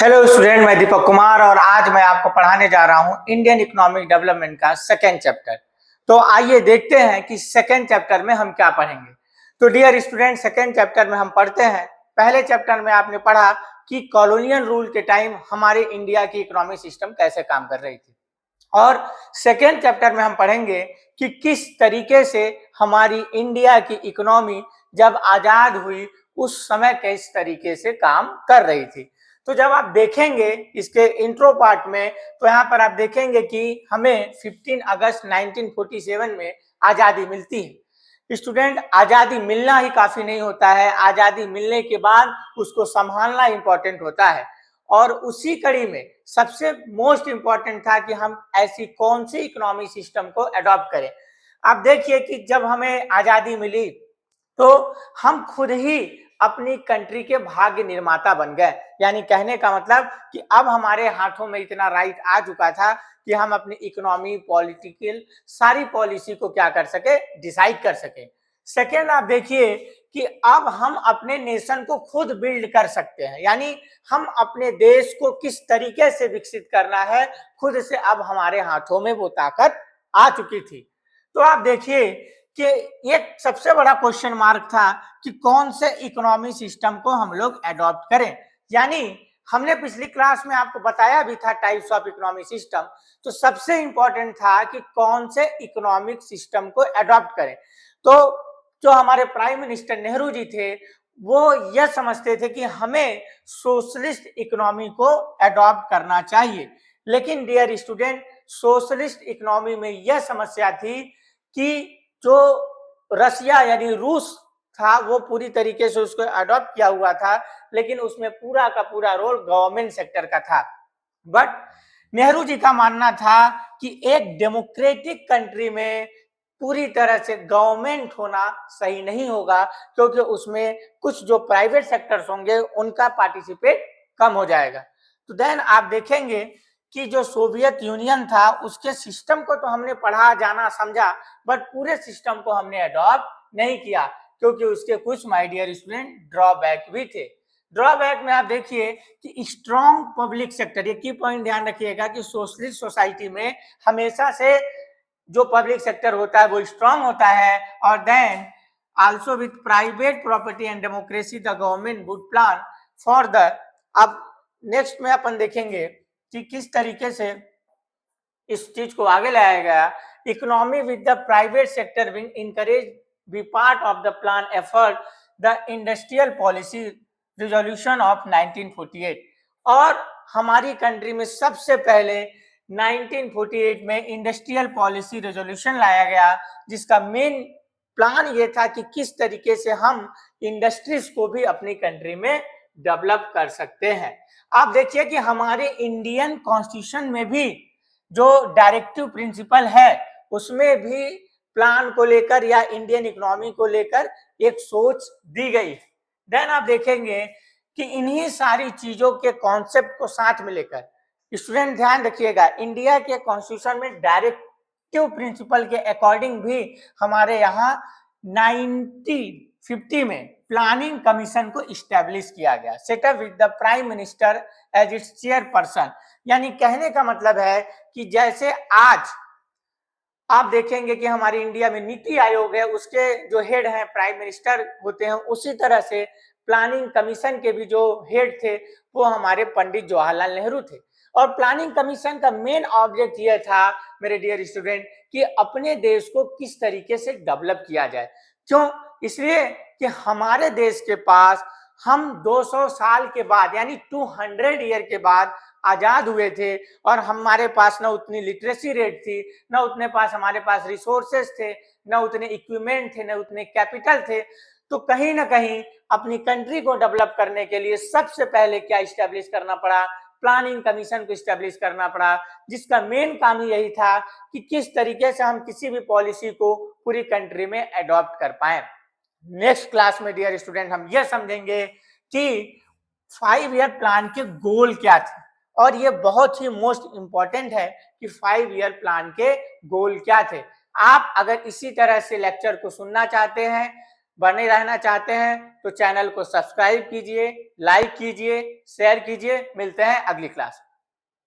Hello student, मैं दीपक कुमार और आज मैं आपको पढ़ाने जा रहा हूं इंडियन इकोनॉमिक डेवलपमेंट का सेकेंड चैप्टर। तो आइए देखते हैं कि सेकेंड चैप्टर में हम क्या पढ़ेंगे। तो डियर स्टूडेंट, सेकेंड चैप्टर में हम पढ़ते हैं। पहले चैप्टर में आपने पढ़ा कि कॉलोनियल रूल के टाइम हमारे इंडिया की इकोनॉमिक सिस्टम कैसे काम कर रही थी, और सेकेंड चैप्टर में हम पढ़ेंगे कि किस तरीके से हमारी इंडिया की इकोनॉमी जब आजाद हुई उस समय किस तरीके से काम कर रही थी। तो जब आप देखेंगे इसके इंट्रो पार्ट में, तो यहाँ पर आप देखेंगे कि हमें 15 अगस्त 1947 में आजादी मिलती है। स्टूडेंट, आजादी मिलना ही काफी नहीं होता है, आजादी मिलने के बाद उसको संभालना इंपॉर्टेंट होता है। और उसी कड़ी में सबसे मोस्ट इंपॉर्टेंट था कि हम ऐसी कौन सी इकोनॉमिक सिस्टम को अडॉप्ट करें। आप देखिए कि जब हमें आजादी मिली तो हम खुद ही अपनी कंट्री के भाग्य निर्माता बन गए। यानी कहने का मतलब कि अब हमारे हाथों में इतना राइट आ चुका था कि हम अपनी इकोनॉमी, पॉलिटिकल सारी पॉलिसी को क्या कर सके, डिसाइड कर सके। सेकेंड, आप देखिए कि अब हम अपने नेशन को खुद बिल्ड कर सकते हैं। यानी हम अपने देश को किस तरीके से विकसित करना है, खुद से अब हमारे हाथों में वो ताकत आ चुकी थी। तो आप देखिए कि एक सबसे बड़ा क्वेश्चन मार्क था कि कौन से इकोनॉमी सिस्टम को हम लोग अडॉप्ट करें। यानी हमने पिछली क्लास में आपको बताया भी था टाइप्स ऑफ इकोनॉमिक सिस्टम। तो सबसे इंपॉर्टेंट था कि कौन से इकोनॉमिक सिस्टम को अडॉप्ट करें। तो जो हमारे प्राइम मिनिस्टर नेहरू जी थे, वो यह समझते थे कि हमें सोशलिस्ट इकोनॉमी को अडॉप्ट करना चाहिए। लेकिन डियर स्टूडेंट, सोशलिस्ट इकोनॉमी में यह समस्या थी कि जो रसिया यानी रूस था वो पूरी तरीके से उसको अडॉप्ट किया हुआ था, लेकिन उसमें पूरा का पूरा रोल गवर्नमेंट सेक्टर का था। बट नेहरू जी का मानना था कि एक डेमोक्रेटिक कंट्री में पूरी तरह से गवर्नमेंट होना सही नहीं होगा, क्योंकि उसमें कुछ जो प्राइवेट सेक्टर्स होंगे उनका पार्टिसिपेट कम हो जाएगा। तो देन आप देखेंगे कि जो सोवियत यूनियन था उसके सिस्टम को तो हमने पढ़ा, जाना, समझा, बट पूरे सिस्टम को हमने अडॉप्ट नहीं किया, क्योंकि उसके कुछ माय डियर स्टूडेंट ड्रॉबैक भी थे। ड्रॉबैक में आप देखिए कि स्ट्रॉन्ग पब्लिक सेक्टर, ये की पॉइंट ध्यान रखिएगा कि सोशलिस्ट सोसाइटी में हमेशा से जो पब्लिक सेक्टर होता है वो स्ट्रॉन्ग होता है। और then also with private property and democracy the government would plan for the, अब नेक्स्ट में अपन देखेंगे कि किस तरीके से इस चीज को आगे लाया गया। Economy with the private sector will encourage be part of the plan effort the industrial policy resolution of 1948। और हमारी कंट्री में सबसे पहले 1948 में इंडस्ट्रियल पॉलिसी रेजोल्यूशन लाया गया, जिसका मेन प्लान ये था कि किस तरीके से हम इंडस्ट्रीज को भी अपनी कंट्री में डेवलप कर सकते हैं। आप देखिए कि हमारे इंडियन कॉन्स्टिट्यूशन में भी जो डायरेक्टिव प्रिंसिपल है उसमें भी प्लान को लेकर या इंडियन इकोनॉमी को लेकर एक सोच दी गई। देन आप देखेंगे कि इन्हीं सारी चीजों के कॉन्सेप्ट को साथ में लेकर, स्टूडेंट ध्यान रखिएगा, इंडिया के कॉन्स्टिट्यूशन में डायरेक्टिव प्रिंसिपल के अकॉर्डिंग भी हमारे यहाँ 1950 में प्लानिंग कमीशन को इस्टेब्लिश किया गया, setup with the prime minister as its chairperson. यानी कहने का मतलब है कि जैसे आज आप देखेंगे कि हमारी इंडिया में नीति आयोग है, उसके जो हेड हैं प्राइम मिनिस्टर होते हैं, उसी तरह से प्लानिंग कमीशन के भी जो हेड थे वो हमारे पंडित जवाहरलाल नेहरू थे। और प्लानिंग कमीशन का मेन ऑब्जेक्ट यह था मेरे डियर स्टूडेंट कि अपने देश को किस तरीके से डेवलप किया जाए। क्यों? इसलिए कि हमारे देश के पास हम 200 साल के बाद यानी 200 ईयर के बाद आजाद हुए थे, और हमारे पास न उतनी लिटरेसी रेट थी, न उतने पास हमारे पास रिसोर्सेस थे, न उतने इक्विपमेंट थे, न उतने कैपिटल थे। तो कहीं ना कहीं अपनी कंट्री को डेवलप करने के लिए सबसे पहले क्या इस्टेब्लिश करना पड़ा? प्लानिंग कमीशन को इस्टेब्लिश करना पड़ा, जिसका मेन काम ही यही था कि किस तरीके से हम किसी भी पॉलिसी को पूरी कंट्री में अडॉप्ट कर पाए। नेक्स्ट क्लास में डियर स्टूडेंट हम यह समझेंगे कि 5 ईयर प्लान के गोल क्या थे, और ये बहुत ही मोस्ट इंपॉर्टेंट है कि 5 ईयर प्लान के गोल क्या थे। आप अगर इसी तरह से लेक्चर को सुनना चाहते हैं, बने रहना चाहते हैं तो चैनल को सब्सक्राइब कीजिए, लाइक कीजिए, शेयर कीजिए। मिलते हैं अगली क्लास में।